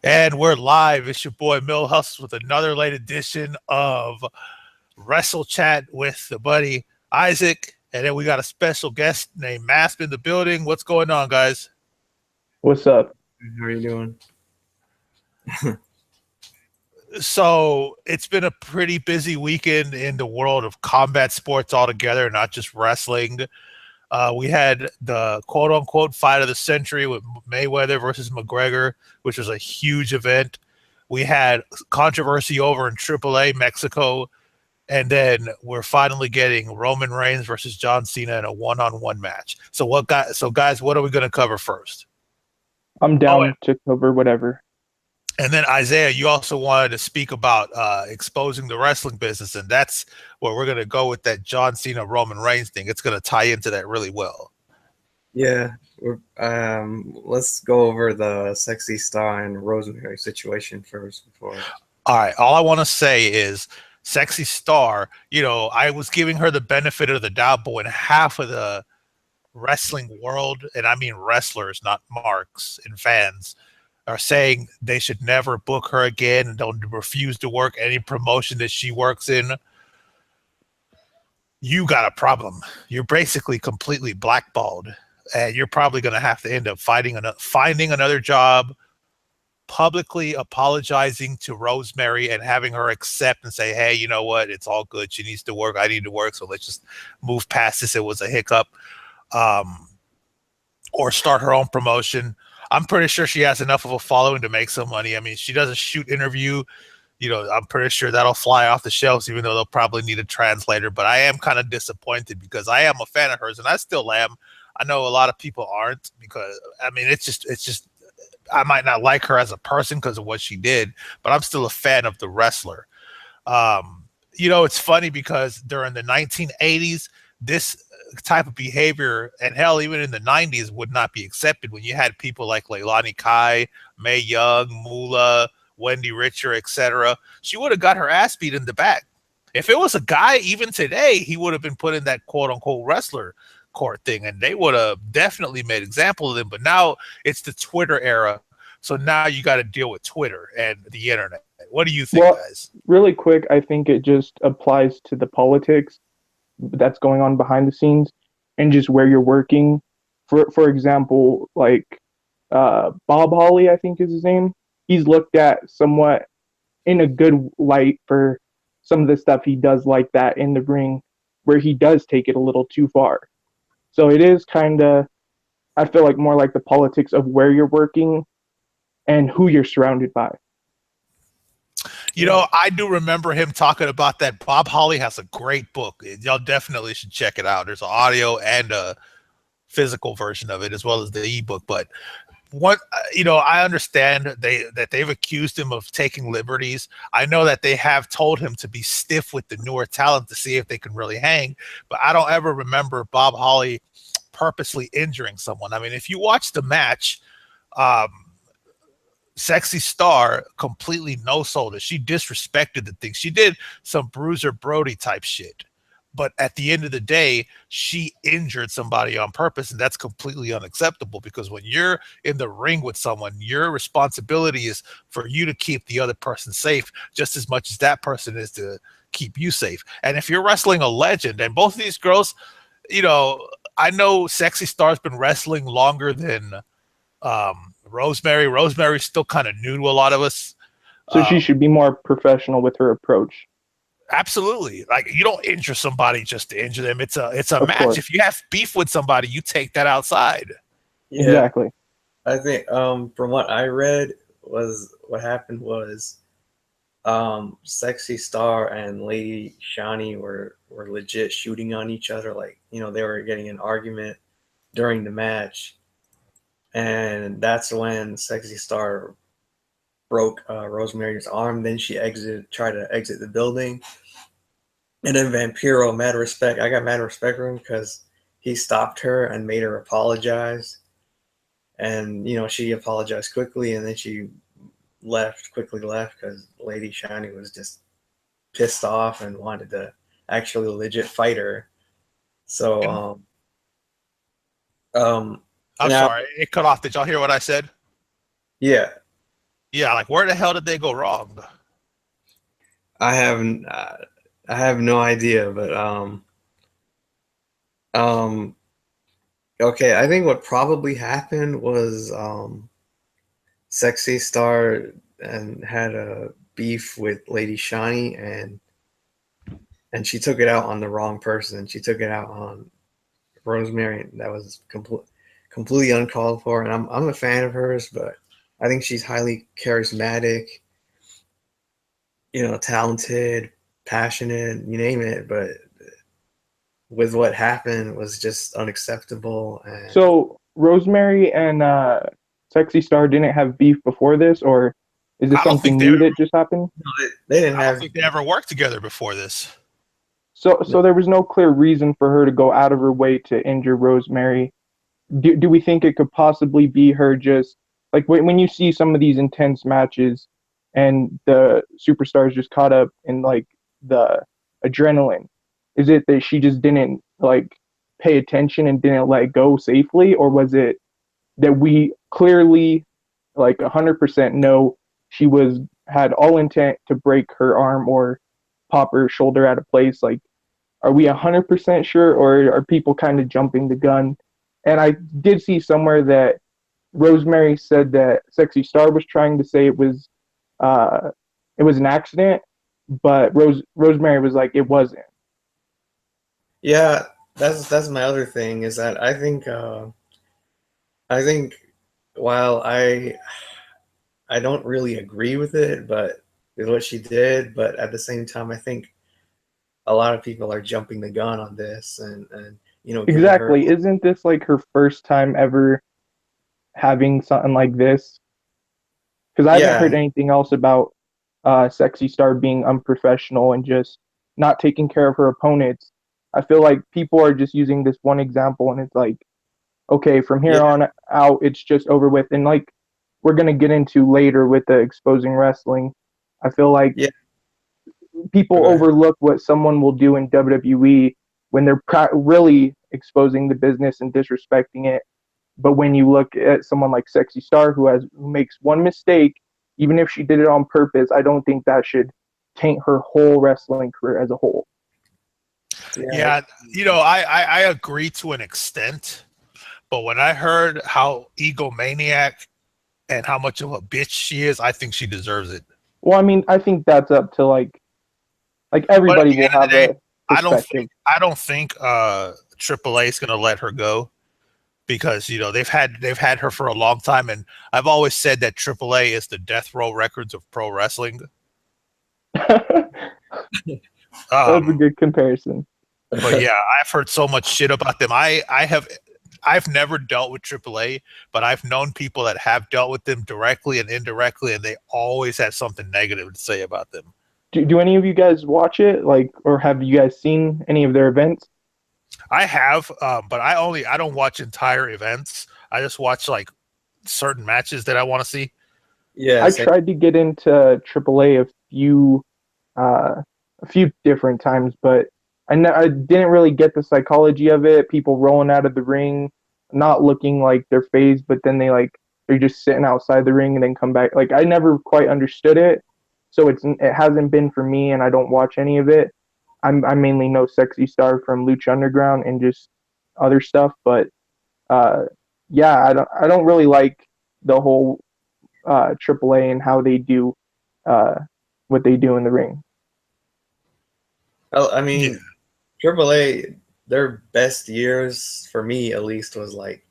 And we're live. It's your boy Mill Hustles with another late edition of Wrestle Chat with the buddy Isaac. And then we got a special guest named Masp in the building. What's going on, guys? What's up? How are you doing? So it's been a pretty busy weekend in the world of combat sports altogether, not just wrestling. We had the quote-unquote fight of the century with Mayweather versus McGregor, which was a huge event. We had controversy over in AAA Mexico, and then we're finally getting Roman Reigns versus John Cena in a one-on-one match. So guys, what are we going to cover first? I'm down to cover whatever. And then Isaiah, you also wanted to speak about exposing the wrestling business, and that's where we're going to go with that John Cena Roman Reigns thing. It's going to tie into that really well. Yeah, let's go over the Sexy Star and Rosemary situation first. All right, all I want to say is Sexy Star, I was giving her the benefit of the doubt, but when half of the wrestling world, and I mean wrestlers, not marks and fans, are saying they should never book her again and don't refuse to work any promotion that she works in, you got a problem. You're basically completely blackballed, and you're probably going to have to end up finding another job, publicly apologizing to Rosemary and having her accept and say, hey, you know what? It's all good. She needs to work. I need to work. So let's just move past this. It was a hiccup. Or start her own promotion. I'm pretty sure she has enough of a following to make some money. I mean, she does a shoot interview. I'm pretty sure that'll fly off the shelves, even though they'll probably need a translator. But I am kind of disappointed because I am a fan of hers, and I still am. I know a lot of people aren't because, I mean, it's just I might not like her as a person because of what she did, but I'm still a fan of the wrestler. It's funny because during the 1980s, this type of behavior, and hell, even in the 90s, would not be accepted when you had people like Leilani Kai, Mae Young, Moolah, Wendy Richter, etc. She would have got her ass beat in the back. If it was a guy, even today, he would have been put in that quote-unquote wrestler court thing, and they would have definitely made example of him. But now it's the Twitter era, so now you got to deal with Twitter and the internet. What do you think, guys? Really quick, I think it just applies to the politics that's going on behind the scenes and just where you're working. For example, like Bob Holly, I think is his name. He's looked at somewhat in a good light for some of the stuff he does like that in the ring, where he does take it a little too far. So it is kind of, I feel like, more like the politics of where you're working and who you're surrounded by. I do remember him talking about that. Bob Holly has a great book. Y'all definitely should check it out. There's an audio and a physical version of it, as well as the ebook. But I understand that they've accused him of taking liberties. I know that they have told him to be stiff with the newer talent to see if they can really hang. But I don't ever remember Bob Holly purposely injuring someone. I mean, if you watch the match, Sexy Star completely no-sold it. She disrespected the thing. She did some Bruiser Brody type shit. But at the end of the day, she injured somebody on purpose, and that's completely unacceptable because when you're in the ring with someone, your responsibility is for you to keep the other person safe just as much as that person is to keep you safe. And if you're wrestling a legend, and both of these girls, I know Sexy Star's been wrestling longer than Rosemary. Rosemary's still kind of new to a lot of us. So she should be more professional with her approach. Absolutely. Like, you don't injure somebody just to injure them. It's a match. Course. If you have beef with somebody, you take that outside. Yeah, exactly. I think from what I read was what happened was Sexy Star and Lady Shani were legit shooting on each other. Like, they were getting an argument during the match. And that's when Sexy Star broke Rosemary's arm. Then she tried to exit the building. And then Vampiro, mad respect. I got mad respect for him because he stopped her and made her apologize. And, she apologized quickly. And then she quickly left because Lady Shani was just pissed off and wanted to actually legit fight her. So, I'm sorry, it cut off. Did y'all hear what I said? Yeah. Yeah, like where the hell did they go wrong? I haven't. I have no idea, but um, okay. I think what probably happened was Sexy Star and had a beef with Lady Shani, and she took it out on the wrong person. She took it out on Rosemary. That was completely uncalled for. And I'm a fan of hers, but I think she's highly charismatic, talented, passionate, you name it. But with what happened was just unacceptable. And So Rosemary and Sexy Star didn't have beef before this, or is this I don't think something they. new that just happened? they didn't I don't have. think they ever worked together before this. So there was no clear reason for her to go out of her way to injure Rosemary. Do we think it could possibly be her just like when you see some of these intense matches and the superstars just caught up in like the adrenaline? Is it that she just didn't like pay attention and didn't let go safely, or was it that we clearly like 100% know she was had all intent to break her arm or pop her shoulder out of place? Like, are we 100% sure, or are people kind of jumping the gun? And I did see somewhere that Rosemary said that Sexy Star was trying to say uh, it was an accident, but Rosemary was like it wasn't. Yeah, that's my other thing is that I think while I don't really agree with it, but with what she did, but at the same time, I think a lot of people are jumping the gun on this and giving her. Exactly. Isn't this like her first time ever having something like this? Because I haven't Yeah, heard anything else about Sexy Star being unprofessional and just not taking care of her opponents. I feel like people are just using this one example, and it's like, okay, from yeah, here on out, it's just over with. And like we're gonna get into later with the exposing wrestling, I feel like yeah. people Okay. overlook what someone will do in WWE when they're really exposing the business and disrespecting it. But when you look at someone like Sexy Star, who makes one mistake, even if she did it on purpose, I don't think that should taint her whole wrestling career as a whole. Yeah, Yeah, I agree to an extent, but when I heard how egomaniac and how much of a bitch she is, I think she deserves it. Well, I mean, I think that's up to like But at everybody the will end of the have day, a I don't perspective. think I don't think AAA is going to let her go because they've had her for a long time, and I've always said that AAA is the death row records of pro wrestling. That's a Um, good comparison. but yeah, I've heard so much shit about them. I've never dealt with AAA, but I've known people that have dealt with them directly and indirectly, and they always had something negative to say about them. Do any of you guys watch it, like, or have you guys seen any of their events? I have, but I don't watch entire events. I just watch like certain matches that I want to see. yeah, I same. tried to get into AAA uh, a few different times, but I didn't really get the psychology of it. People rolling out of the ring, not looking like they're phased, but then they're just sitting outside the ring and then come back. Like I never quite understood it, so it hasn't been for me, and I don't watch any of it. I mainly know Sexy Star from Lucha Underground and just other stuff, but uh, yeah, I don't really like the whole AAA and how they do uh, what they do in the ring. I Yeah, mean, AAA, their best years for me at least was like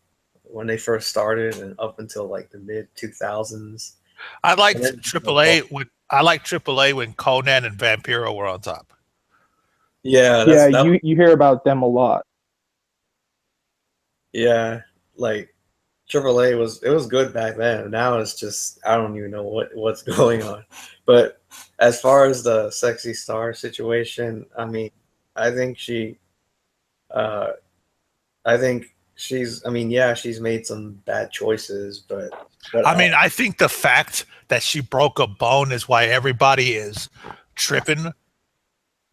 when they first started and up until like the mid 2000s. I And liked then AAA when Conan and Vampiro were on top. yeah, Yeah, that you hear about them a lot. yeah, like AAA was good back then. Now it's just I don't even know what's going on. But as far as the Sexy Star situation, I mean, I think she uh I think I mean, yeah, she's made some bad choices, but I mean, I think the fact that she broke a bone is why everybody is tripping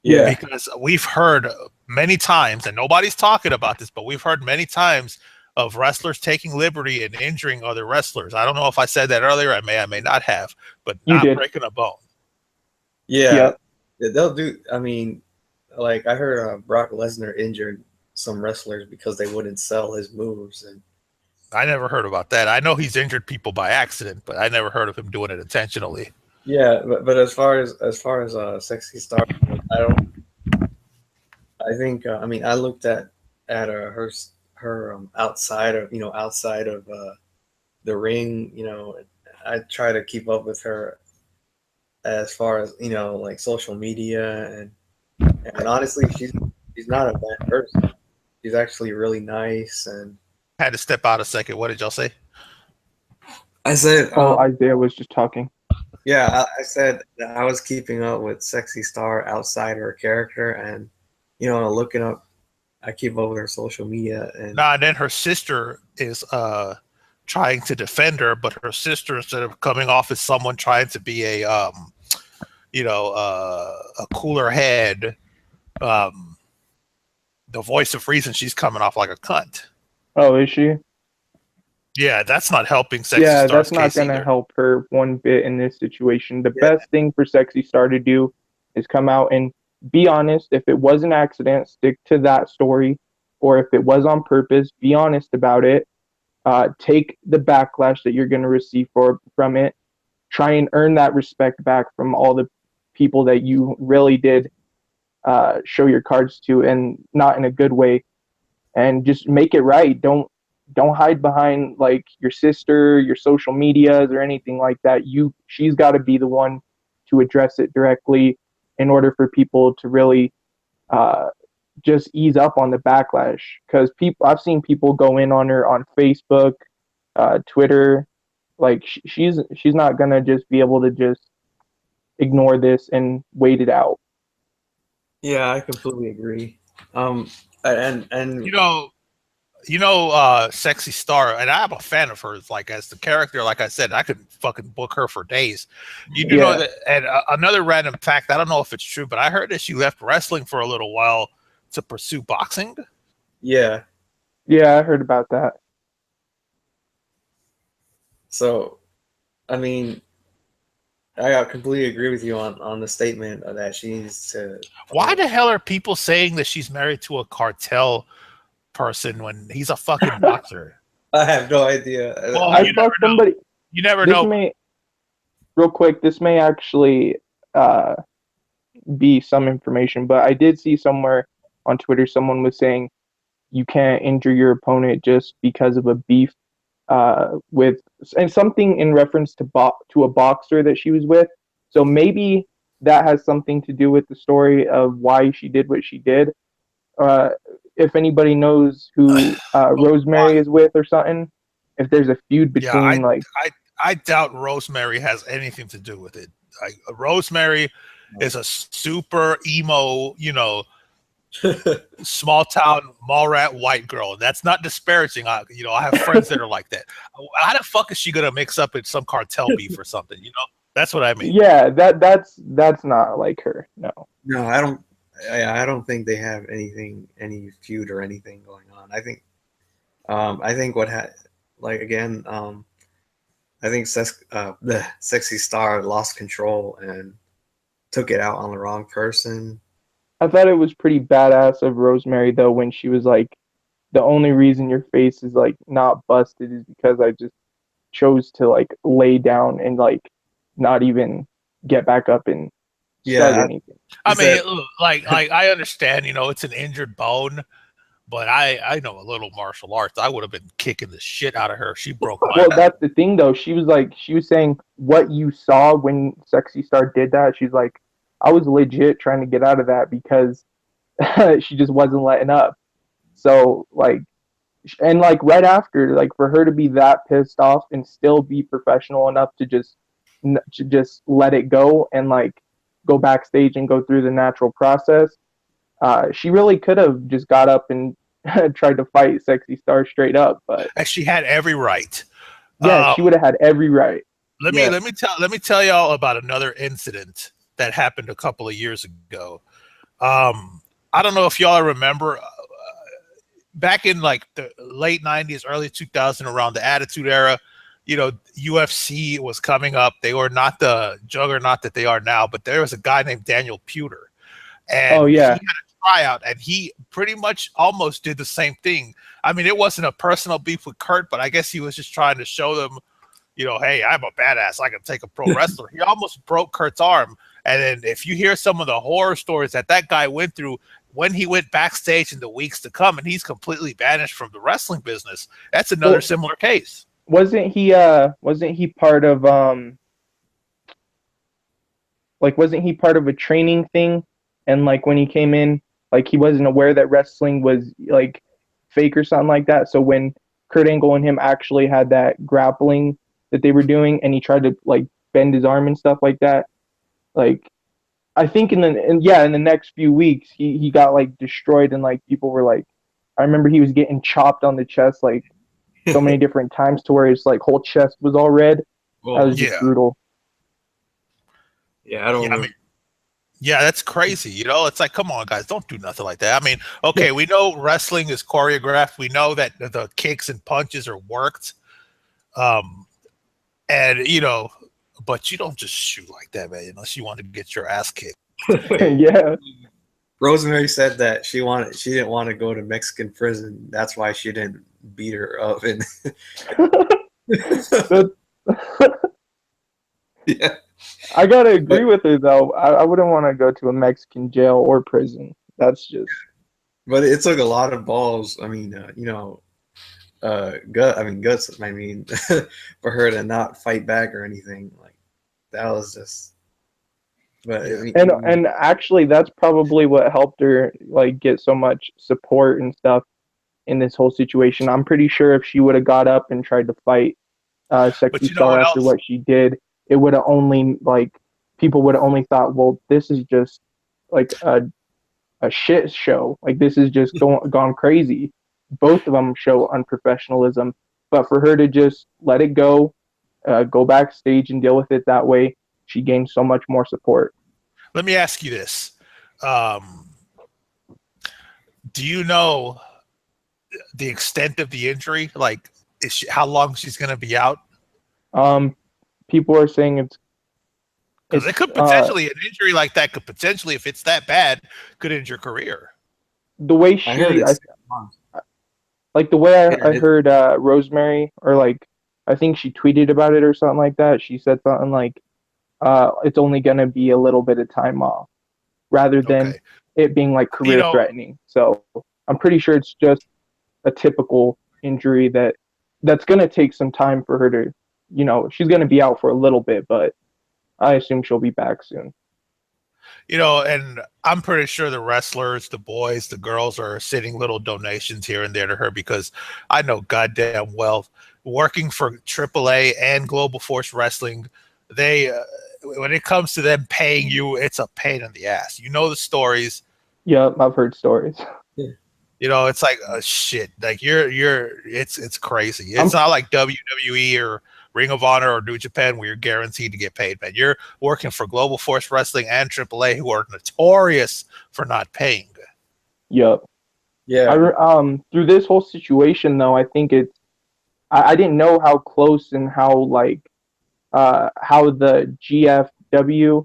yeah, Yeah, because we've heard many times, and nobody's talking about this, but we've heard many times of wrestlers taking liberty and injuring other wrestlers. I don't know if I said that earlier. I may not have, but You not did. breaking a bone. Yeah, they'll do. I mean, like I heard Brock Lesnar injured some wrestlers because they wouldn't sell his moves, and I never heard about that. I know he's injured people by accident, but I never heard of him doing it intentionally. yeah. But as far as Sexy Star, I don't. I think I mean I looked at her outside of the ring. I try to keep up with her as far as like social media, and honestly she's not a bad person. She's actually really nice. And I had to step out a second. What did y'all say? I said Isaiah was just talking. yeah, I said that I was keeping up with Sexy Star outside her character, and looking up, I keep up with her social media. And then her sister is trying to defend her, but her sister, instead of coming off as someone trying to be a cooler head, the voice of reason, she's coming off like a cunt. Oh, is she? Yeah, that's not helping Sexy Yeah, Star's that's not case going to either. help her one bit in this situation. The Yeah. best thing for Sexy Star to do is come out and be honest. If it was an accident, stick to that story. Or if it was on purpose, be honest about it. Take the backlash that you're going to receive from it. Try and earn that respect back from all the people that you really did show your cards to, and not in a good way. And just make it right. Don't hide behind like your sister, your social medias, or anything like that. She's got to be the one to address it directly in order for people to really just ease up on the backlash. Because I've seen people go in on her on Facebook, Twitter. Like she's not gonna just be able to just ignore this and wait it out. yeah, I completely agree. And Sexy Star, and I'm a fan of hers. Like as the character, like I said, I could fucking book her for days. You do know that. And another random fact, I don't know if it's true, but I heard that she left wrestling for a little while to pursue boxing. yeah. Yeah, I heard about that. So, I mean, I completely agree with you on the statement that she needs to. Why the hell are people saying that she's married to a cartel person when he's a fucking boxer? I have no idea. Well, I saw somebody. You never know. Real quick, this may actually be some information, but I did see somewhere on Twitter someone was saying you can't injure your opponent just because of a beef with, and something in reference to a boxer that she was with. So maybe that has something to do with the story of why she did what she did. If anybody knows who Rosemary is with or something, if there's a feud between I doubt Rosemary has anything to do with it. Rosemary is a super emo, small town mall rat white girl. That's not disparaging. I have friends that are like that. How the fuck is she gonna mix up in some cartel beef or something? That's what I mean. Yeah, that's not like her. No, I don't. I don't think they have any feud or anything going on. I think I think the Sexy Star lost control and took it out on the wrong person. I thought it was pretty badass of Rosemary though when she was like, the only reason your face is like not busted is because I just chose to like lay down and like not even get back up and start anything. I mean, I understand, it's an injured bone, but I know a little martial arts. I would have been kicking the shit out of her if she broke my Well, that's the thing though. She was saying what you saw when Sexy Star did that. She's like, I was legit trying to get out of that because she just wasn't letting up. So and right after, for her to be that pissed off and still be professional enough to just let it go and go backstage and go through the natural process, she really could have just got up and tried to fight Sexy Star straight up, but she had every right. Yeah, she would have had every right. Let me tell y'all about another incident that happened a couple of years ago. I don't know if y'all remember. back in like the late 90s, early 2000, around the Attitude Era, you know, UFC was coming up. They were not the juggernaut that they are now, but there was a guy named Daniel Puder, Oh and he yeah. had a tryout, and he pretty much almost did the same thing. I mean, it wasn't a personal beef with Kurt, but I guess he was just trying to show them, you know, hey, I'm a badass. I can take a pro wrestler. He almost broke Kurt's arm. And then if you hear some of the horror stories that that guy went through when he went backstage in the weeks to come, and he's completely banished from the wrestling business, that's another Well, similar case. wasn't he part of like wasn't he part of a training thing? And like when he came in, like he wasn't aware that wrestling was like fake or something like that. So when Kurt Angle and him actually had that grappling that they were doing, and he tried to like bend his arm and stuff like that, like I think in the next few weeks he got like destroyed, and like people were like, I remember he was getting chopped on the chest like so many different times to where his like whole chest was all red. That Well, was just Yeah. brutal. yeah, I don't Yeah, I know. mean, yeah, that's crazy. You know, it's like, come on, guys, don't do nothing like that. I mean, okay, we know wrestling is choreographed. We know that the kicks and punches are worked. Um, and you know, but you don't just shoot like that, man, unless you want to get your ass kicked. Yeah. Rosemary said that she didn't want to go to Mexican prison. That's why she didn't beat her up. And That- yeah, I gotta agree with her though. I wouldn't want to go to a Mexican jail or prison. That's just but it took a lot of balls. I mean, guts. I mean, for her to not fight back or anything like that was just. But I mean, and actually that's probably what helped her like get so much support and stuff in this whole situation. I'm pretty sure if she would have got up and tried to fight But Sexy you know Star what after else? what she did, it would have only like people would have only thought, well, this is just like a shit show. Like this is just gone crazy. Both of them show unprofessionalism, but for her to just let it go backstage and deal with it that way, she gained so much more support. Let me ask you this: um, do you know the extent of the injury? Like, how long she's going to be out? Um, People are saying Because it it's could potentially, an injury like that could potentially, if it's that bad, could end your career. the way I heard I it's 6 months. like the way Yeah, I heard Rosemary, or like I think she tweeted about it or something like that. She said something like it's only gonna be a little bit of time off rather than Okay. it being like You career know, threatening. So I'm pretty sure it's just a typical injury that's gonna take some time for her to, she's gonna be out for a little bit, but I assume she'll be back soon. and I'm pretty sure the wrestlers, the boys, the girls are sending little donations here and there to her because I know goddamn well working for AAA and Global Force Wrestling, they when it comes to them paying you, it's a pain in the ass. You know the stories. Yep, I've heard stories. You know, it's like shit. Like it's crazy. It's I'm not like WWE or Ring of Honor or New Japan where you're guaranteed to get paid, man. You're working for Global Force Wrestling and AAA, who are notorious for not paying. Yep. Yeah, Through this whole situation though, I think I didn't know how close and how like how the GFW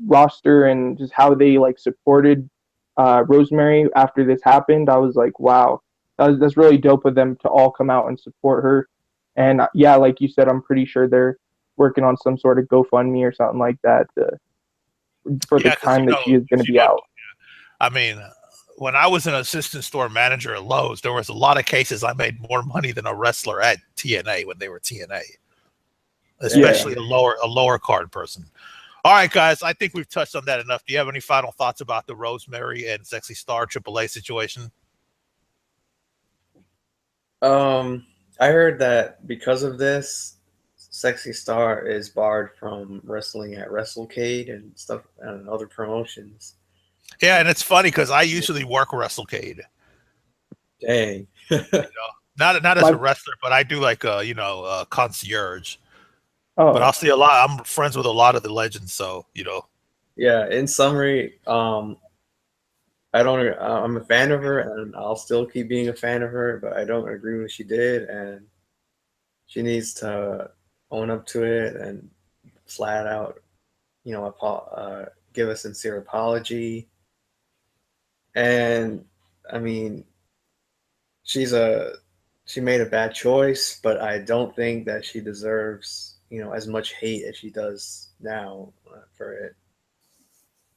roster and just how they like supported Rosemary after this happened. I was like, wow, that's really dope of them to all come out and support her. And yeah, like you said, I'm pretty sure they're working on some sort of GoFundMe or something like that for the Yeah, because time that she is going to be out. I mean, when I was an assistant store manager at Lowe's, there was a lot of cases I made more money than a wrestler at TNA when they were TNA, Yeah. especially a lower card person. All right, guys, I think we've touched on that enough. Do you have any final thoughts about the Rosemary and Sexy Star AAA situation? I heard that because of this, Sexy Star is barred from wrestling at WrestleCade and stuff and other promotions. Yeah, and it's funny because I usually work WrestleCade. Dang. Not as My a wrestler, but I do like concierge. But oh I'll see a lot. I'm friends with a lot of the legends, so Yeah, in summary, I don't. I'm a fan of her, and I'll still keep being a fan of her. But I don't agree with what she did, and she needs to own up to it and flat out, give a sincere apology. And I mean, she's a she made a bad choice, but I don't think that she deserves, as much hate as she does now for it.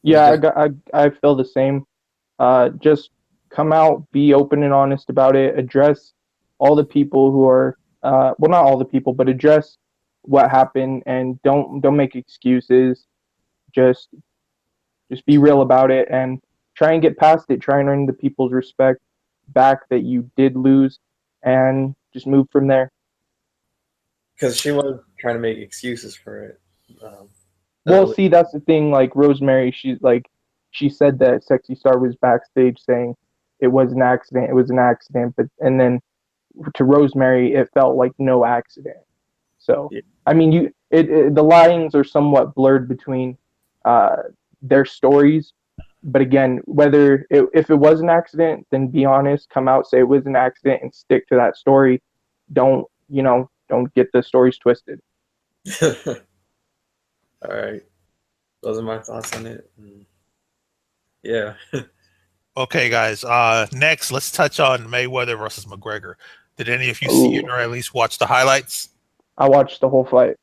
It's Yeah, just I feel the same. Just come out, be open and honest about it, address all the people who are, well, not all the people, but address what happened, and don't make excuses. Just just be real about it and try and get past it. Try and earn the people's respect back that you did lose, and just move from there. because she was trying to make excuses for it. Um, Well, uh, see, that's the thing. Like Rosemary, she's like, she said that Sexy Star was backstage saying it was an accident. It was an accident, but and then to Rosemary, it felt like no accident. So, yeah. I mean, the lines are somewhat blurred between uh, their stories. But again, if it was an accident, then be honest, come out, say it was an accident, and stick to that story. Don't get the stories twisted. All right, those are my thoughts on it. Yeah. Okay, guys. Next, let's touch on Mayweather versus McGregor. Did any of you see it Ooh, or at least watch the highlights? I watched the whole fight.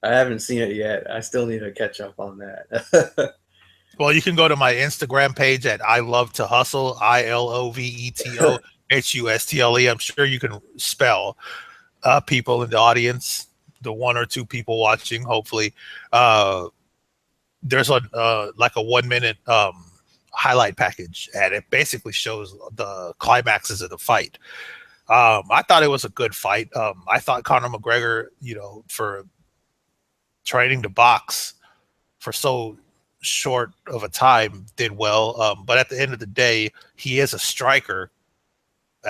I haven't seen it yet. I still need to catch up on that. Well, you can go to my Instagram page at I Love to Hustle, ILOVETOHUSTLE. I'm sure you can spell people in the audience, the one or two people watching, hopefully. Uh, there's like a 1 minute highlight package, and it basically shows the climaxes of the fight. I thought it was a good fight. I thought Conor McGregor, for training to box for so short of a time, did well. But at the end of the day, he is a striker.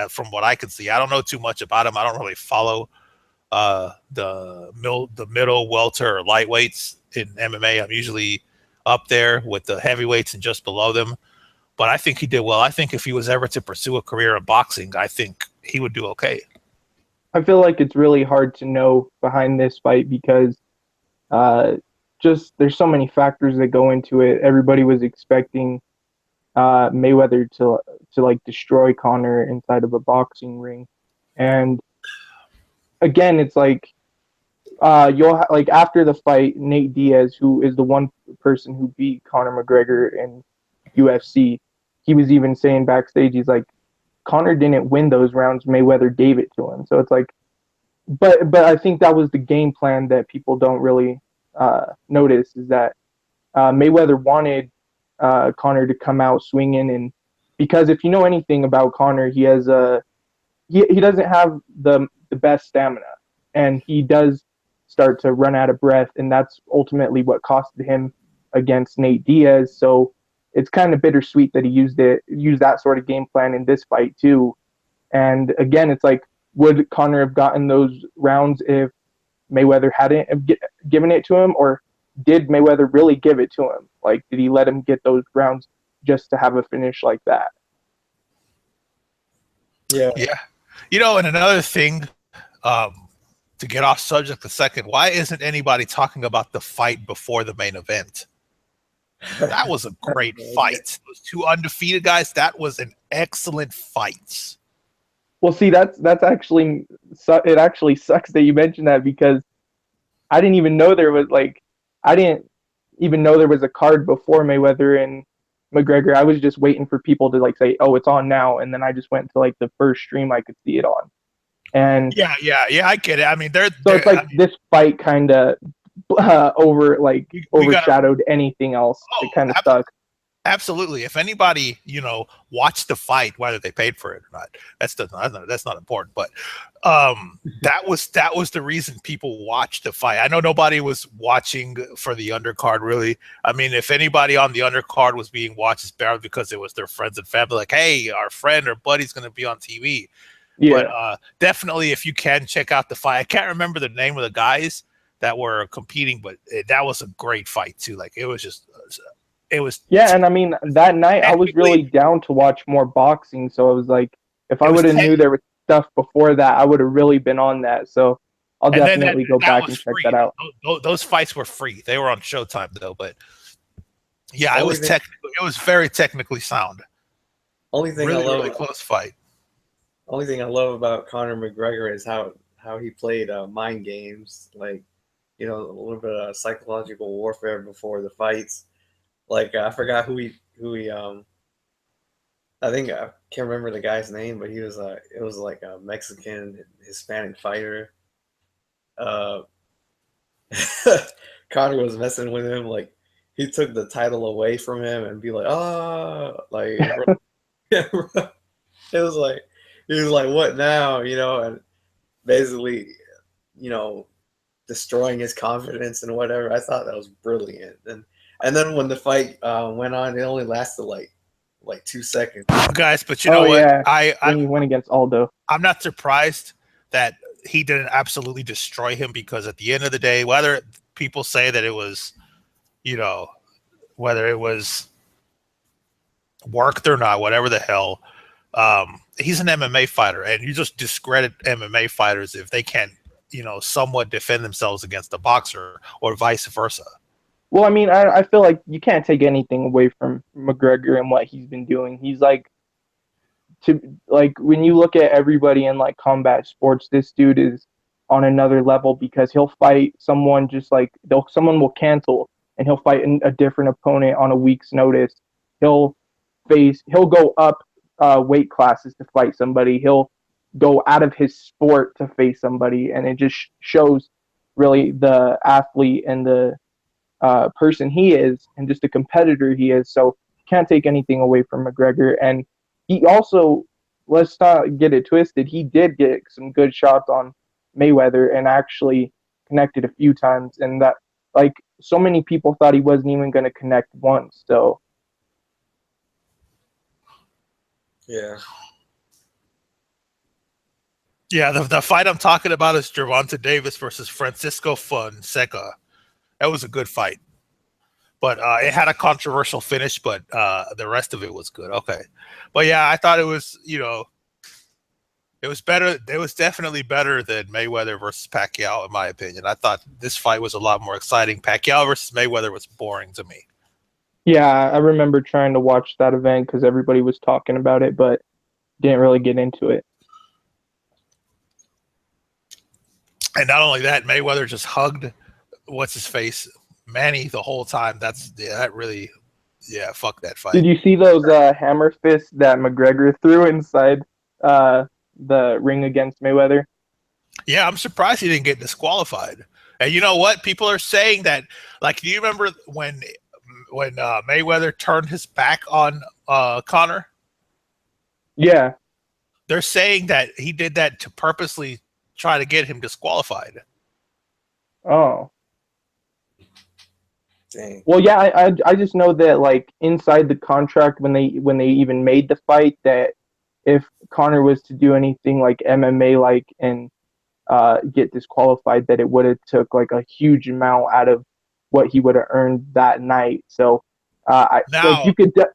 From what I can see, I don't know too much about him. I don't really follow the middle welter or lightweights in MMA. I'm usually up there with the heavyweights and just below them. But I think he did well. I think if he was ever to pursue a career in boxing, I think he would do okay. I feel like it's really hard to know behind this fight because uh, just there's so many factors that go into it. Everybody was expecting Mayweather to like destroy Conor inside of a boxing ring, and again, it's like like after the fight, Nate Diaz, who is the one person who beat Conor McGregor in UFC, he was even saying backstage, he's like, Conor didn't win those rounds, Mayweather gave it to him. So it's like, but I think that was the game plan that people don't really notice is that Mayweather wanted Conor to come out swinging, and because if you know anything about Conor, he doesn't have the best stamina, and he does start to run out of breath, and that's ultimately what costed him against Nate Diaz. So it's kind of bittersweet that he used that sort of game plan in this fight too. And again, it's like, would Conor have gotten those rounds if Mayweather hadn't have given it to him, or did Mayweather really give it to him? Like, did he let him get those rounds just to have a finish like that? Yeah. Yeah. And another thing, to get off subject a second, why isn't anybody talking about the fight before the main event? That was a great fight. Those two undefeated guys, that was an excellent fight. Well, see, that's actually it. Actually, sucks that you mentioned that because I didn't even know I didn't even know there was a card before Mayweather and McGregor. I was just waiting for people to like say, "Oh, it's on now," and then I just went to like the first stream I could see it on. And Yeah, I get it. I mean, so it's like this fight kind of we gotta. overshadowed anything else. It Oh, kind of sucks. absolutely. If anybody, watched the fight, whether they paid for it or not, that's not important. But that was the reason people watched the fight. I know nobody was watching for the undercard, really. I mean, if anybody on the undercard was being watched, it's barely because it was their friends and family. Like, hey, our friend or buddy's going to be on TV. Yeah. But definitely, if you can check out the fight, I can't remember the name of the guys that were competing, but that was a great fight too. Like, it was just It was Yeah, and I mean that night I was really down to watch more boxing, so I was like, if I would have knew there was stuff before that, I would have really been on that. So I'll definitely go back and check that out. Those fights were free. They were on Showtime though, but yeah, Only it was very technically sound. Only thing really, I love, really close fight. Only thing I love about Conor McGregor is how he played mind games, like, you know, a little bit of psychological warfare before the fights. Like I forgot who he I think I can't remember the guy's name, but he was it was like a Mexican Hispanic fighter. Uh, Conor was messing with him, like he took the title away from him and be like, like it was like he was like, what now, you know, and basically, you know, destroying his confidence and whatever. I thought that was brilliant. And then when the fight went on, it only lasted like 2 seconds. Guys, but you know what? Yeah. When he went against Aldo. I'm not surprised that he didn't absolutely destroy him, because at the end of the day, whether people say that it was, you know, whether it was worked or not, whatever the hell, he's an MMA fighter, and you just discredit MMA fighters if they can't, you know, somewhat defend themselves against a boxer, or vice versa. Well, I mean, I feel like you can't take anything away from McGregor and what he's been doing. He's like, when you look at everybody in like combat sports, this dude is on another level, because he'll fight someone just like someone will cancel and he'll fight a different opponent on a week's notice. He'll go up weight classes to fight somebody. He'll go out of his sport to face somebody, and it just shows really the athlete and the person he is, and just a competitor he is. So can't take anything away from McGregor. And he also, let's not get it twisted, he did get some good shots on Mayweather and actually connected a few times, and that, like, so many people thought he wasn't even going to connect once. So yeah, the fight I'm talking about is Gervonta Davis versus Francisco Fonseca. That was a good fight, but it had a controversial finish, but the rest of it was good. Okay. But yeah, I thought it was, you know, it was better. It was definitely better than Mayweather versus Pacquiao, in my opinion. I thought this fight was a lot more exciting. Pacquiao versus Mayweather was boring to me. Yeah, I remember trying to watch that event because everybody was talking about it, but didn't really get into it. And not only that, Mayweather just hugged what's his face, Manny, the whole time. Fuck that fight. Did you see those hammer fists that McGregor threw inside the ring against Mayweather? Yeah, I'm surprised he didn't get disqualified. And you know what? People are saying that, like, do you remember when Mayweather turned his back on Conor? Yeah. They're saying that he did that to purposely try to get him disqualified. Oh. Dang. Well, yeah, I just know that, like, inside the contract when they even made the fight, that if Conor was to do anything like MMA like and get disqualified, that it would have took like a huge amount out of what he would have earned that night. So like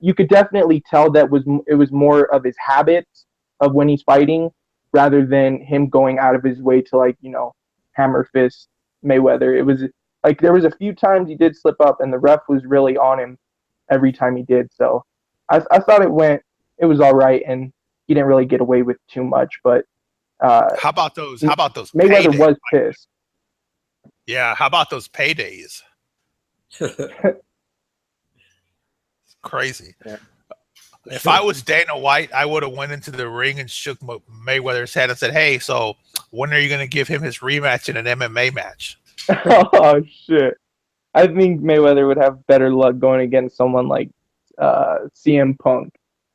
you could definitely tell that it was more of his habits of when he's fighting rather than him going out of his way to, like, you know, hammer fist Mayweather. It was like there was a few times he did slip up and the ref was really on him every time he did. So I thought it was all right, and he didn't really get away with too much. But how about those Mayweather paydays? Was pissed. Yeah, how about those paydays? Crazy. Yeah. If I was Dana White, I would have went into the ring and shook Mayweather's head and said, "Hey, so when are you going to give him his rematch in an MMA match?" Oh shit! I think Mayweather would have better luck going against someone like CM Punk.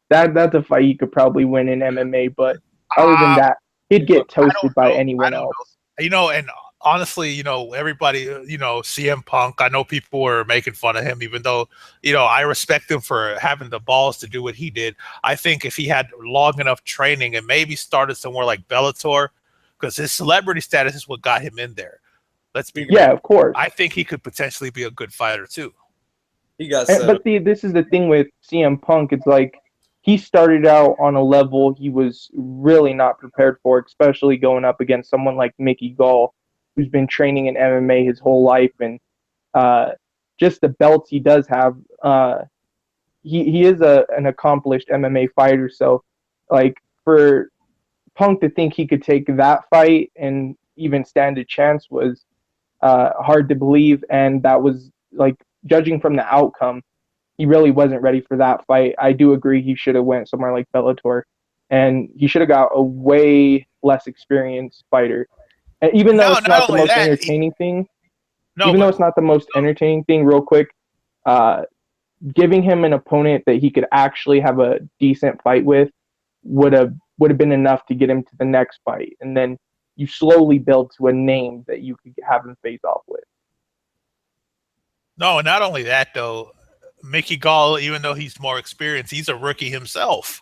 That's a fight he could probably win in MMA, but other than that, he'd get toasted by anyone else. You know, and honestly, you know, everybody, you know, CM Punk, I know people were making fun of him, even though, you know, I respect him for having the balls to do what he did. I think if he had long enough training and maybe started somewhere like Bellator, because his celebrity status is what got him in there. Let's be real. Yeah, of course. I think he could potentially be a good fighter too. He got And, set up. but see, this is the thing with CM Punk. It's like he started out on a level he was really not prepared for, especially going up against someone like Mickey Gall, who's been training in MMA his whole life, and uh, just the belts he does have. He is an accomplished MMA fighter, so like for Punk to think he could take that fight and even stand a chance was hard to believe, and that was like judging from the outcome, he really wasn't ready for that fight. I do agree he should have went somewhere like Bellator, and he should have got a way less experienced fighter. And even though No, it's not not the only most that. entertaining thing, No, even though but it's not the most entertaining thing, real quick, uh, giving him an opponent that he could actually have a decent fight with would have been enough to get him to the next fight, and then you slowly build to a name that you could have him face off with. no, not only that though. Mickey Gall, even though he's more experienced, he's a rookie himself.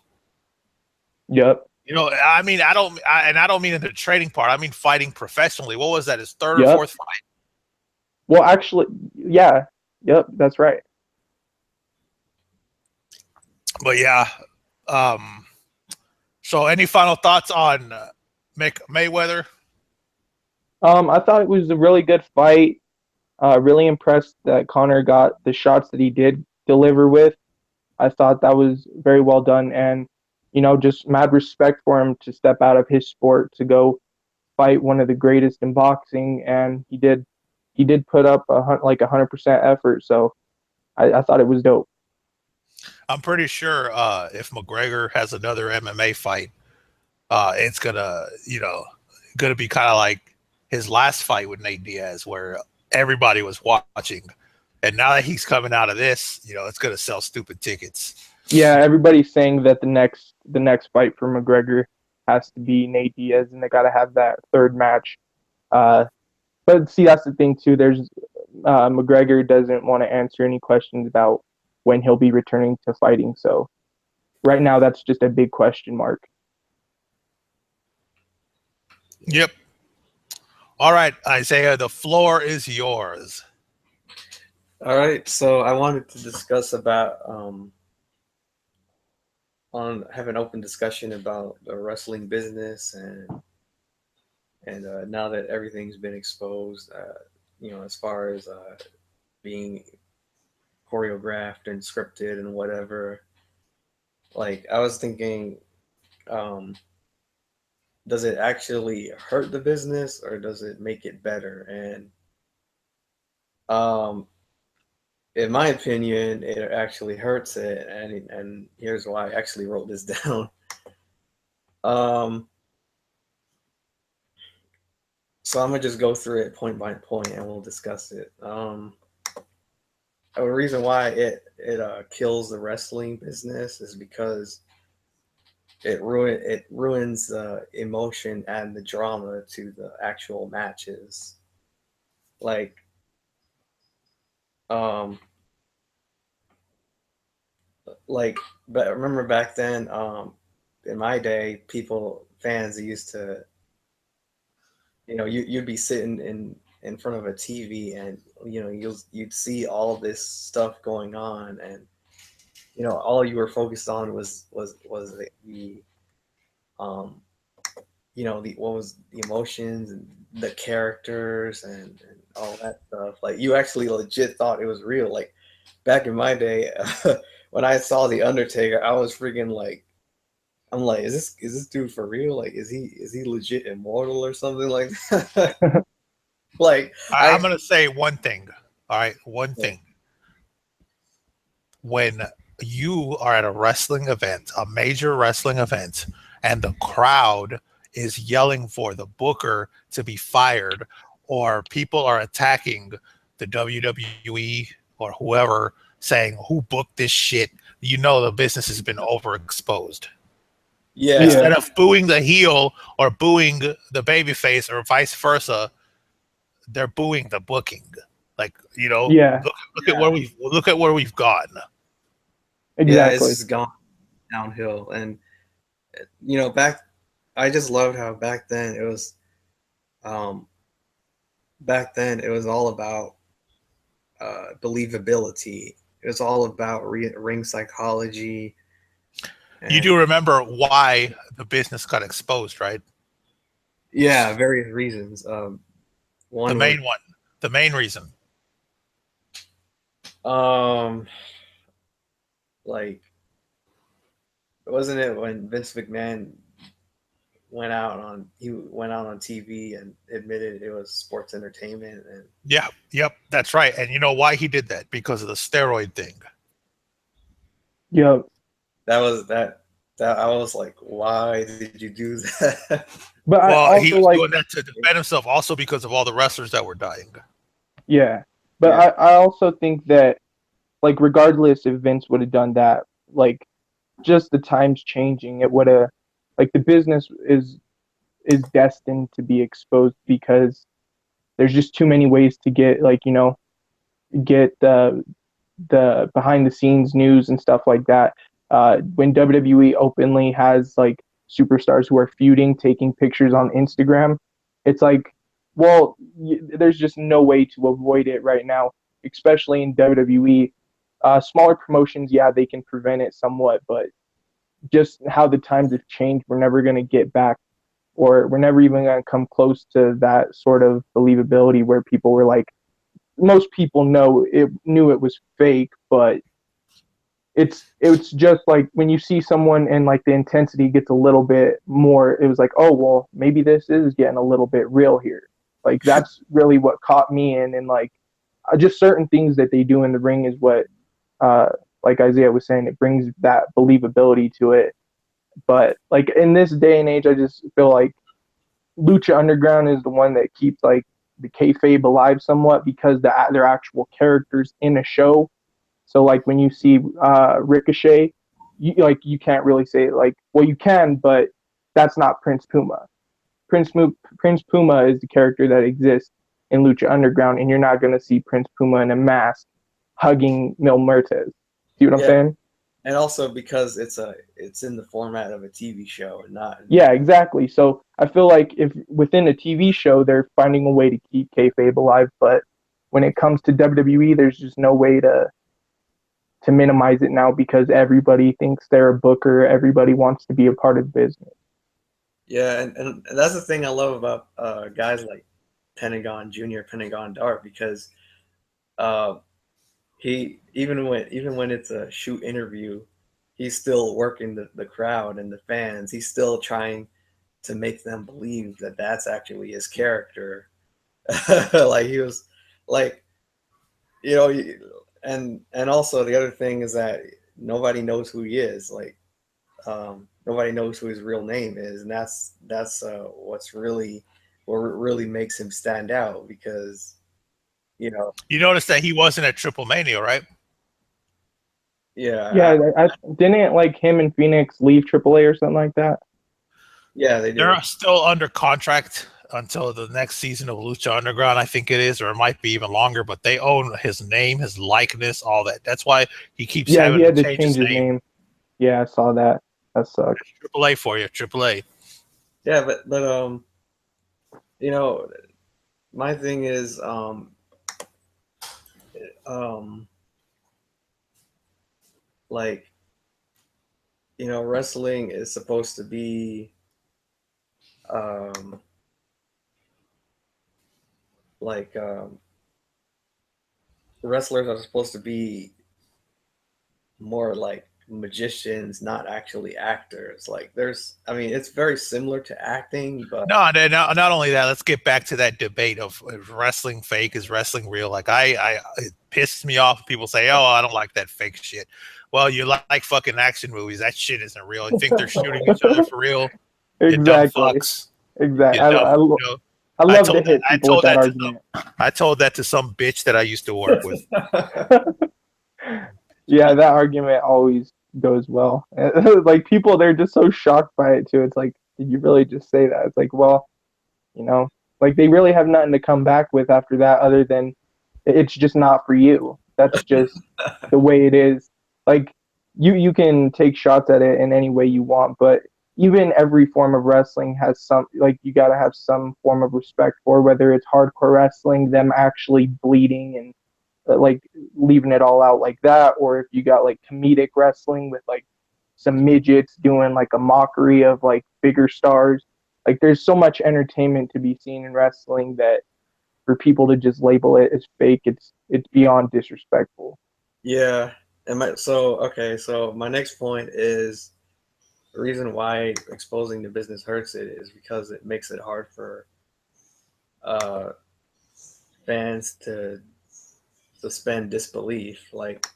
Yep. You know, I mean, I don't mean in the trading part. I mean fighting professionally. What was that? His third or Yep. fourth fight? Well, actually, yeah. Yep. That's right. But yeah. So, any final thoughts on Mayweather? I thought it was a really good fight. Really impressed that Connor got the shots that he did deliver with. I thought that was very well done, and just mad respect for him to step out of his sport to go fight one of the greatest in boxing, and he did. He did put up like 100% effort, so I thought it was dope. I'm pretty sure if McGregor has another MMA fight, it's gonna be kind of like his last fight with Nate Diaz, where everybody was watching, and now that he's coming out of this, it's gonna sell stupid tickets. Yeah, everybody's saying that the next fight for McGregor has to be Nate Diaz, and they got to have that third match. Uh, but see, that's the thing too. There's McGregor doesn't want to answer any questions about when he'll be returning to fighting. So right now, that's just a big question mark. Yep. All right, Isaiah, the floor is yours. All right, so I wanted to discuss about have an open discussion about the wrestling business and now that everything's been exposed, as far as being choreographed and scripted and whatever. Like I was thinking, um, does it actually hurt the business or does it make it better? And um, in my opinion, it actually hurts it, and here's why. I actually wrote this down. Um, so I'm gonna just go through it point by point, and we'll discuss it. A reason why it kills the wrestling business is because it ruins the emotion and the drama to the actual matches. Like, um, but remember back then, in my day, fans used to, you'd be sitting in front of a TV, and you'd see all this stuff going on, and all you were focused on was the um the what was the emotions and the characters and all that stuff. Like you actually legit thought it was real. Like back in my day, when I saw the Undertaker, I was freaking like, I'm like, is this dude for real? Like, is he legit immortal or something like that? Like I'm gonna say one thing. All right, one Yeah. thing. When you are at a wrestling event, a major wrestling event, and the crowd is yelling for the booker to be fired, or people are attacking the WWE or whoever, saying who booked this shit, the business has been overexposed. Yeah. Instead of booing the heel or booing the babyface or vice versa, they're booing the booking. Like, Yeah, look at where we've gone. Yeah, it's exactly. just gone downhill. And I just loved how um back then it was all about believability. It it's all about ring psychology. You do remember why the business got exposed, right? Yeah, various reasons. The main reason. Like, wasn't it when Vince McMahon went out on TV and admitted it was sports entertainment? And yep, that's right. And you know why he did that? Because of the steroid thing. Yep. That I was like, why did you do that? But he was doing that to defend himself, also because of all the wrestlers that were dying. Yeah, but yeah. I also think that, like, regardless if Vince would have done that, like, just the times changing, it would have, like, the business is destined to be exposed because there's just too many ways to get, like, you know, get the behind the scenes news and stuff like that. When WWE openly has, like, superstars who are feuding, taking pictures on Instagram, it's like, well, there's just no way to avoid it right now, especially in WWE. Smaller promotions, yeah, they can prevent it somewhat, but just how the times have changed, we're never going to get back, or we're never even going to come close to that sort of believability where people were like, most people knew it was fake, but it's just like when you see someone and, like, the intensity gets a little bit more, it was like, oh, well, maybe this is getting a little bit real here. Like, that's really what caught me in, and, like, just certain things that they do in the ring is what, like Isaiah was saying, it brings that believability to it. But, like, in this day and age, I just feel like Lucha Underground is the one that keeps, like, the kayfabe alive somewhat, because they're actual characters in a show. So, like, when you see Ricochet, you can't really say, like, well, you can, but that's not Prince Puma. Prince Puma is the character that exists in Lucha Underground, and you're not going to see Prince Puma in a mask hugging Mil Muertes. See what I'm saying? And also because it's in the format of a TV show and not. Yeah, exactly. So I feel like if within a TV show they're finding a way to keep kayfabe alive, but when it comes to WWE, there's just no way to minimize it now, because everybody thinks they're a booker. Everybody wants to be a part of the business. Yeah, and that's the thing I love about guys like Pentagon Jr., Pentagon Dark, because he even when it's a shoot interview, he's still working the crowd and the fans. He's still trying to make them believe that that's actually his character. Like, he was like, you know, and also the other thing is that nobody knows who he is. Like, nobody knows who his real name is, and that's what really makes him stand out, because, you know. You noticed that he wasn't at Triple Mania, right? Yeah. Yeah, didn't, like, him and Phoenix leave AAA or something like that? Yeah, they did. They're still under contract until the next season of Lucha Underground, I think it is, or it might be even longer, but they own his name, his likeness, all that. That's why he keeps having to change his name. Yeah, I saw that. That sucks. AAA for you, AAA. Yeah, but you know, my thing is like, you know, wrestling is supposed to be wrestlers are supposed to be more like magicians, not actually actors. Like, it's very similar to acting, but not only that, let's get back to that debate of is wrestling fake, is wrestling real. Like, it pisses me off when people say, oh, I don't like that fake shit. Well, you like fucking action movies. That shit isn't real. You think they're shooting each other for real? Exactly. You dumb fucks. Exactly. I love to hit people with that argument. I told that to some bitch that I used to work with. Yeah, that argument always goes well. Like, people, they're just so shocked by it too. It's like, did you really just say that? It's like, well, you know, like, they really have nothing to come back with after that, other than it's just not for you. That's just the way it is. Like, you can take shots at it in any way you want, but even every form of wrestling has some, like, you got to have some form of respect for, whether it's hardcore wrestling, them actually bleeding and like leaving it all out like that, or if you got like comedic wrestling with like some midgets doing like a mockery of like bigger stars. Like there's so much entertainment to be seen in wrestling that for people to just label it as fake, it's beyond disrespectful. Yeah. So my next point is the reason why exposing the business hurts it is because it makes it hard for uh, fans to suspend disbelief. Like,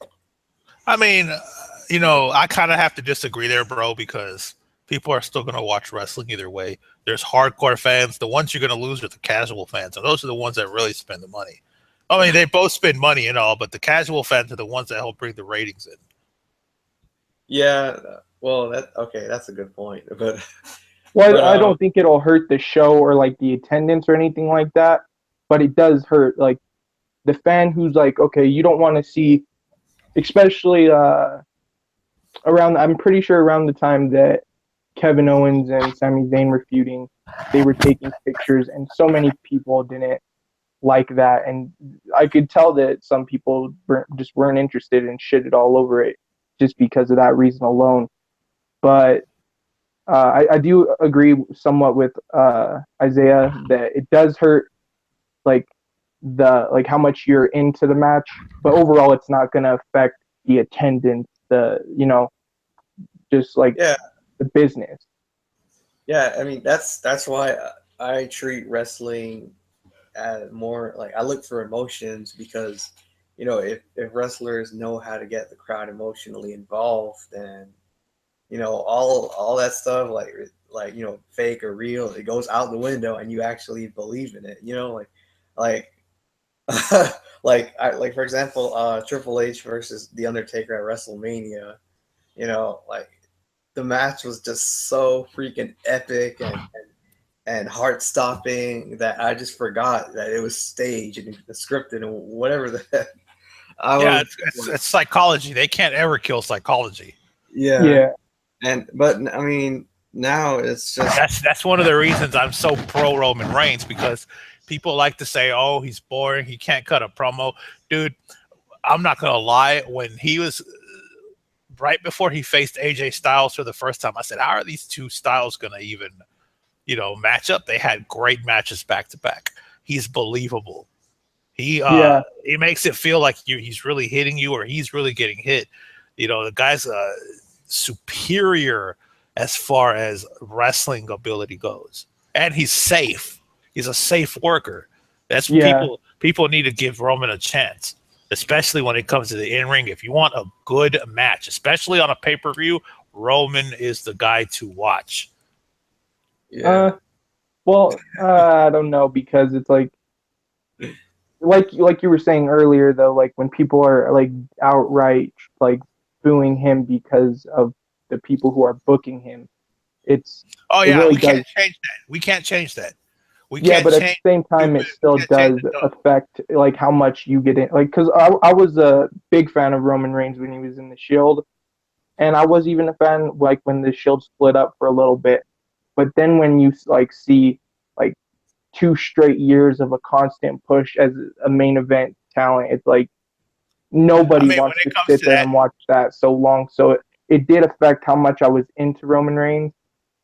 I mean, I kind of have to disagree there, bro, because people are still going to watch wrestling either way. There's hardcore fans. The ones you're going to lose are the casual fans, and those are the ones that really spend the money. I mean, they both spend money and all, but the casual fans are the ones that help bring the ratings in. yeah, well, that's a good point. But Well, I don't think it'll hurt the show or like the attendance or anything like that, but it does hurt like the fan who's like, okay, you don't want to see, especially around. I'm pretty sure around the time that Kevin Owens and Sami Zayn were feuding, they were taking pictures, and so many people didn't like that, and I could tell that some people just weren't interested and shitted all over it just because of that reason alone. But I do agree somewhat with Isaiah that it does hurt like how much you're into the match, but overall it's not going to affect the attendance, just like yeah, the business. yeah. I mean, that's why I treat wrestling as more like I look for emotions because if wrestlers know how to get the crowd emotionally involved, then all that stuff like fake or real, it goes out the window and you actually believe in it. Like like for example, Triple H versus The Undertaker at WrestleMania. Like the match was just so freaking epic and heart stopping that I just forgot that it was staged and scripted and whatever the heck. It's psychology. They can't ever kill psychology. Yeah. But I mean, now it's just that's one of the reasons I'm so pro Roman Reigns, because people like to say, "Oh, he's boring. He can't cut a promo." Dude, I'm not gonna lie. When he was right before he faced AJ Styles for the first time, I said, "How are these two styles gonna even, match up?" They had great matches back to back. He's believable. He makes it feel like he's really hitting you or he's really getting hit. The guy's superior as far as wrestling ability goes, and he's safe. He's a safe worker. That's people need to give Roman a chance, especially when it comes to the in-ring. If you want a good match, especially on a pay-per-view, Roman is the guy to watch. Yeah. I don't know, because it's like you were saying earlier though, like when people are like outright like booing him because of the people who are booking him, it really can't change that. We can't change that. But at the same time, it still does affect like how much you get in. Like, because I was a big fan of Roman Reigns when he was in the Shield, and I was even a fan like when the Shield split up for a little bit. But then when you like see like 2 straight years of a constant push as a main event talent, it's like nobody wants to sit there and watch that so long. So it did affect how much I was into Roman Reigns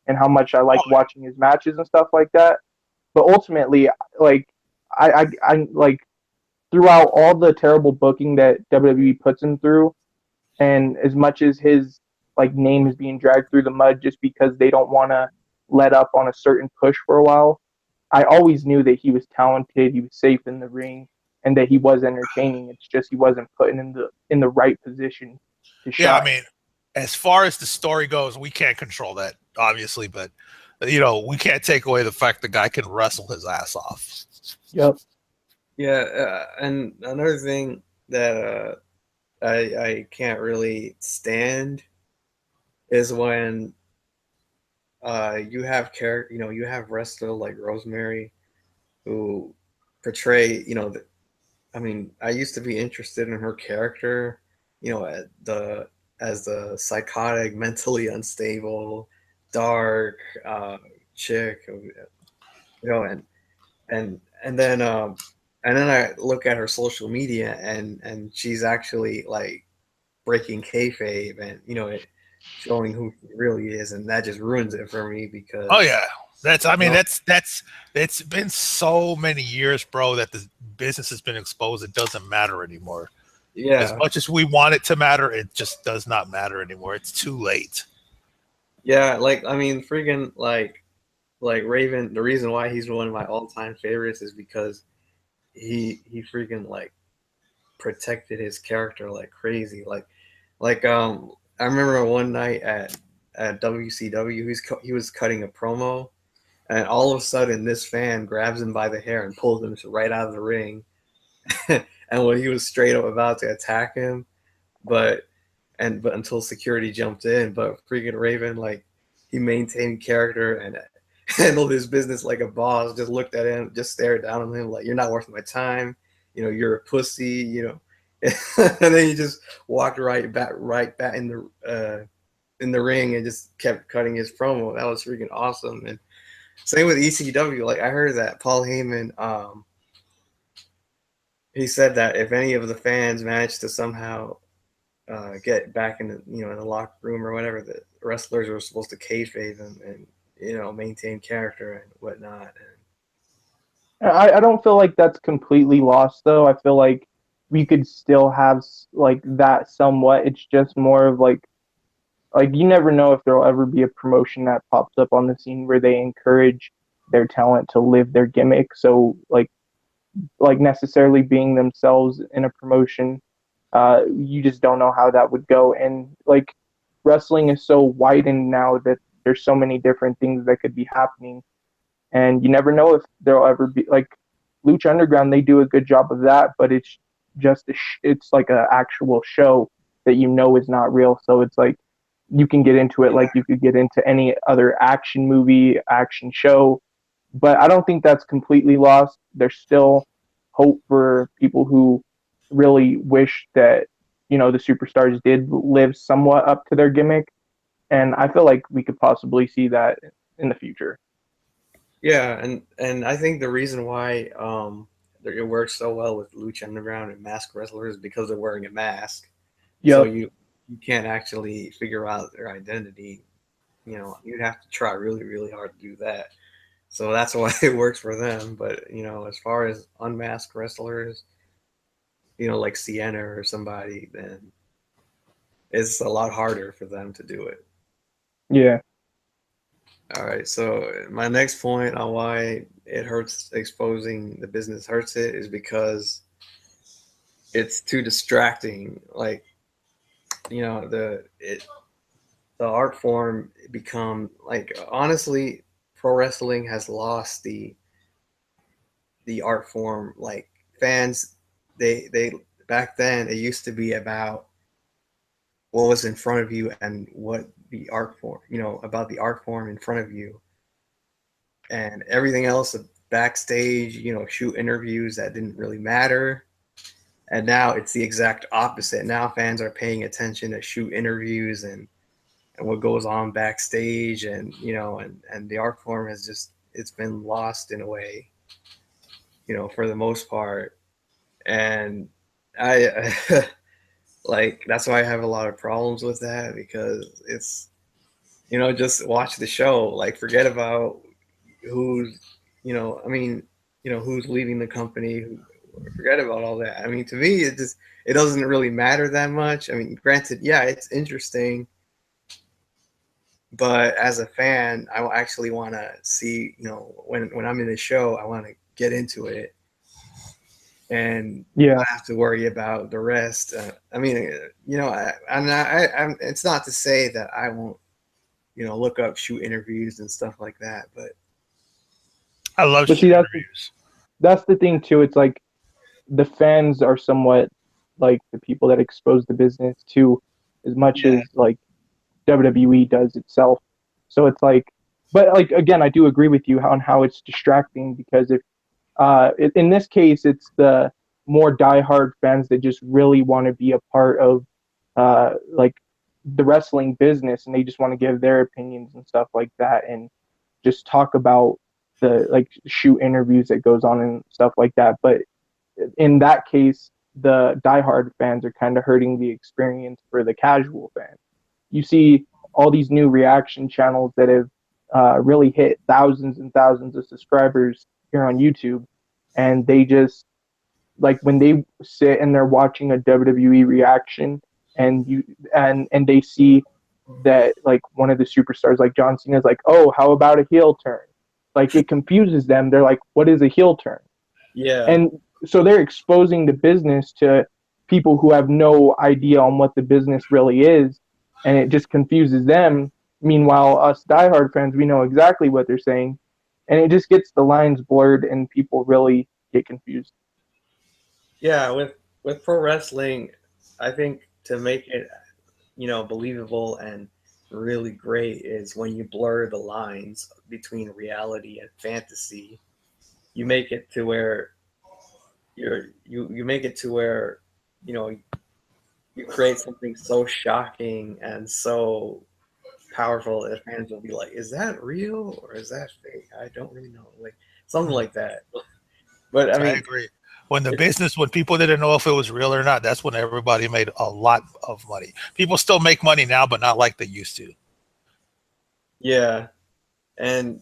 and how much I liked watching his matches and stuff like that. But ultimately, like I like throughout all the terrible booking that WWE puts him through, and as much as his like name is being dragged through the mud just because they don't want to let up on a certain push for a while, I always knew that he was talented, he was safe in the ring, and that he was entertaining. It's just he wasn't put in the right position to shine. Yeah, I mean, as far as the story goes, we can't control that, obviously, but we can't take away the fact the guy can wrestle his ass off. Yep. Yeah, and another thing that I can't really stand is when you have you have wrestler like Rosemary who portray, I mean, I used to be interested in her character, as the psychotic, mentally unstable, dark chick, and then And then I look at her social media, and she's actually like breaking kayfabe, and showing who she really is, and that just ruins it for me because. Oh yeah, I mean, No, that's. It's been so many years, bro, that the business has been exposed. It doesn't matter anymore. As yeah, much as we want it to matter, it just does not matter anymore. It's too late. yeah. Like I mean, freaking like Raven. The reason why he's one of my all-time favorites is because he freaking like protected his character like crazy. Like I remember one night at WCW, he was cutting a promo, and all of a sudden this fan grabs him by the hair and pulls him right out of the ring. And when he was straight up about to attack him, but but until security jumped in, but freaking Raven, like, he maintained character and handled his business like a boss. Just looked at him, just stared down on him like, "You're not worth my time. You're a pussy." And then he just walked right back in the ring and just kept cutting his promo. That was freaking awesome. And same with ECW. Like, I heard that Paul Heyman, he said that if any of the fans managed to somehow get back in in the locker room or whatever, the wrestlers were supposed to kayfabe and maintain character and whatnot. I don't feel like that's completely lost though. I feel like we could still have like that somewhat. It's just more of like you never know if there'll ever be a promotion that pops up on the scene where they encourage their talent to live their gimmick. So like necessarily being themselves in a promotion, you just don't know how that would go. And like wrestling is so widened now that there's so many different things that could be happening, and you never know if there'll ever be like Lucha Underground. They do a good job of that, but it's just it's like an actual show that is not real. So it's like you can get into it like you could get into any other action movie, action show. But I don't think that's completely lost. There's still hope for people who really wish that the superstars did live somewhat up to their gimmick, and I feel like we could possibly see that in the future. Yeah, and I think the reason why it works so well with Lucha Underground and mask wrestlers is because they're wearing a mask, so Yep. you can't actually figure out their identity. You'd have to try really really hard to do that. So that's why it works for them. But as far as unmasked wrestlers, like Sienna or somebody, then it's a lot harder for them to do it. Yeah. All right. So my next point on why it hurts, exposing the business hurts it, is because it's too distracting. Like, the art form become like, honestly, pro wrestling has lost the art form. Like, fans, they back then it used to be about what was in front of you and what the art form, about the art form in front of you, and everything else backstage, shoot interviews that didn't really matter. And now it's the exact opposite. Now fans are paying attention to shoot interviews and what goes on backstage, and and the art form has just, it's been lost in a way, for the most part. And I like, that's why I have a lot of problems with that, because it's, just watch the show, like, forget about who's, I mean, who's leaving the company, forget about all that. I mean, to me, it doesn't really matter that much. I mean, granted, yeah, it's interesting, but as a fan, I actually want to see, when I'm in the show, I want to get into it and Yeah. not have to worry about the rest. I mean, it's not to say that I won't, look up shoot interviews and stuff like that, but I love But shoot see, interviews. that's the thing too. It's like the fans are somewhat like the people that expose the business too, as much yeah, as like WWE does itself. So it's like, but like again, I do agree with you on how it's distracting, because if in this case, it's the more diehard fans that just really want to be a part of like the wrestling business, and they just want to give their opinions and stuff like that, and just talk about the like shoot interviews that goes on and stuff like that. But in that case, the diehard fans are kind of hurting the experience for the casual fan. You see all these new reaction channels that have really hit thousands and thousands of subscribers here on YouTube, and they just like when they sit and they're watching a WWE reaction, and they see that like one of the superstars like John Cena is like, oh, how about a heel turn? Like it confuses them. They're like, what is a heel turn? Yeah. And so they're exposing the business to people who have no idea on what the business really is, and it just confuses them. Meanwhile, us diehard fans, we know exactly what they're saying, and it just gets the lines blurred, and people really get confused. Yeah, with pro wrestling, I think to make it, believable and really great is when you blur the lines between reality and fantasy. You make it to where you make it to where, you know, you create something so shocking and so powerful that fans will be like, "Is that real or is that fake?" I don't really know, like something like that. But I I mean, agree. When people didn't know if it was real or not, that's when everybody made a lot of money. People still make money now, but not like they used to. yeah, and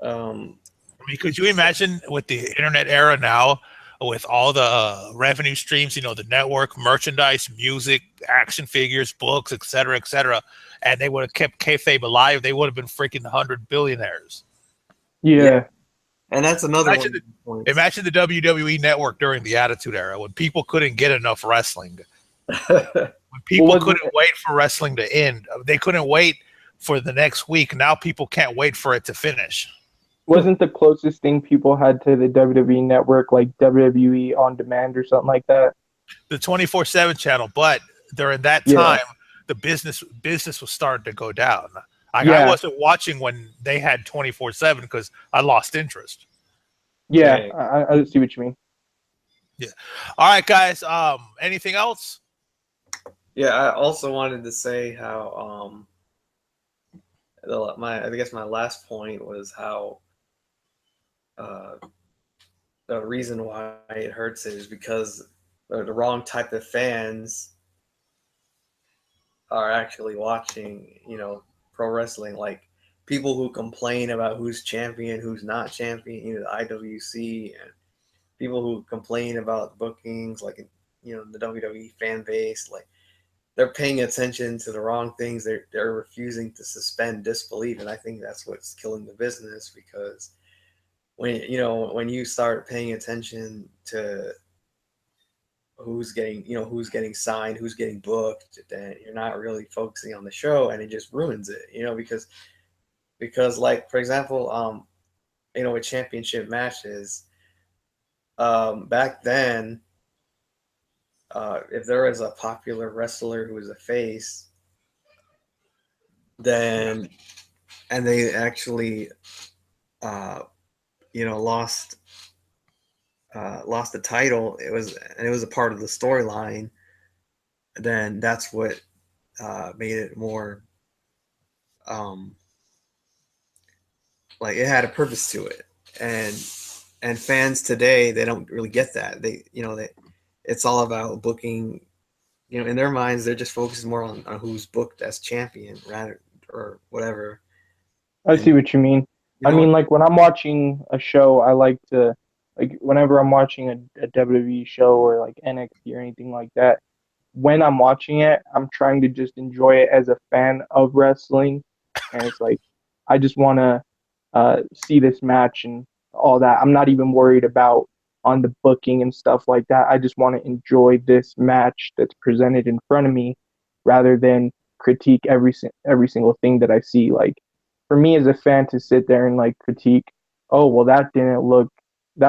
um, I mean, could you imagine with the internet era now, with all the revenue streams, the network, merchandise, music, action figures, books, et cetera, and they would have kept kayfabe alive, they would have been freaking 100 billionaires. yeah, Yeah, and that's another Imagine one the, of the points. imagine the WWE network during the Attitude Era when people couldn't get enough wrestling. When well, people couldn't wait for wrestling to end, they couldn't wait for the next week. Now people can't wait for it to finish. wasn't the closest thing people had to the WWE network like WWE on demand or something like that? The 24/7 channel, but during that Yeah, time, the business was starting to go down. I yeah, wasn't watching when they had 24/7 because I lost interest. yeah. Dang. I see what you mean. Yeah. All right, guys. Anything else? Yeah, I also wanted to say how I guess my last point was how uh, the reason why it hurts it is because the wrong type of fans are actually watching, pro wrestling. Like people who complain about who's champion, who's not champion, the IWC, and people who complain about bookings, like the WWE fan base, like they're paying attention to the wrong things. They're refusing to suspend disbelief, and I think that's what's killing the business because when you start paying attention to who's getting signed, who's getting booked, then you're not really focusing on the show, and it just ruins it. Because like for example, with championship matches, back then, if there was a popular wrestler who was a face, then and they actually lost the title, it was a part of the storyline, then that's what made it more like it had a purpose to it. And fans today, they don't really get that. It's all about booking. In their minds, they're just focused more on who's booked as champion rather or whatever. I And see what you mean. I mean, like when I'm watching a show, I like to like whenever I'm watching a WWE show or like NXT or anything like that. When I'm watching it, I'm trying to just enjoy it as a fan of wrestling, and it's like I just want to see this match and all that. I'm not even worried about on the booking and stuff like that. I just want to enjoy this match that's presented in front of me, rather than critique every single thing that I see. Like for me as a fan to sit there and like critique, oh well, that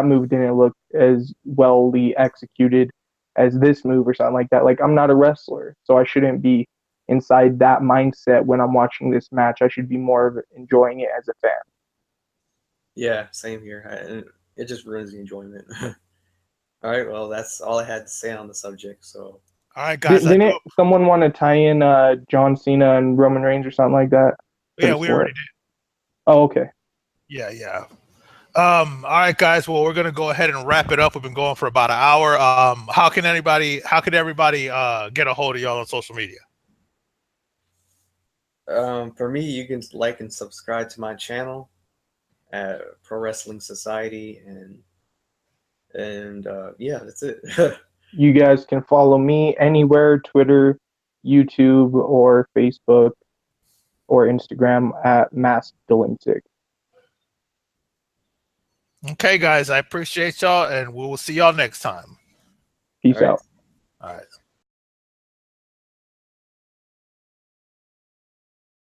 move didn't look as wellly executed as this move or something like that. Like I'm not a wrestler, so I shouldn't be inside that mindset when I'm watching this match. I should be more of enjoying it as a fan. yeah, same here. It just ruins the enjoyment. All right, well, that's all I had to say on the subject. So All right, guys. Didn't someone want to tie in John Cena and Roman Reigns or something like that for Yeah, the we sport? already did. Oh, okay. Yeah, yeah. All right, guys. Well, we're gonna go ahead and wrap it up. We've been going for about an hour. How can everybody get a hold of y'all on social media? For me, you can like and subscribe to my channel at Pro Wrestling Society, and yeah, that's it. You guys can follow me anywhere, Twitter, YouTube, or Facebook, or Instagram at Masked Delinquent. Okay, guys. I appreciate y'all, and we will see y'all next time. Peace All right. out. All right.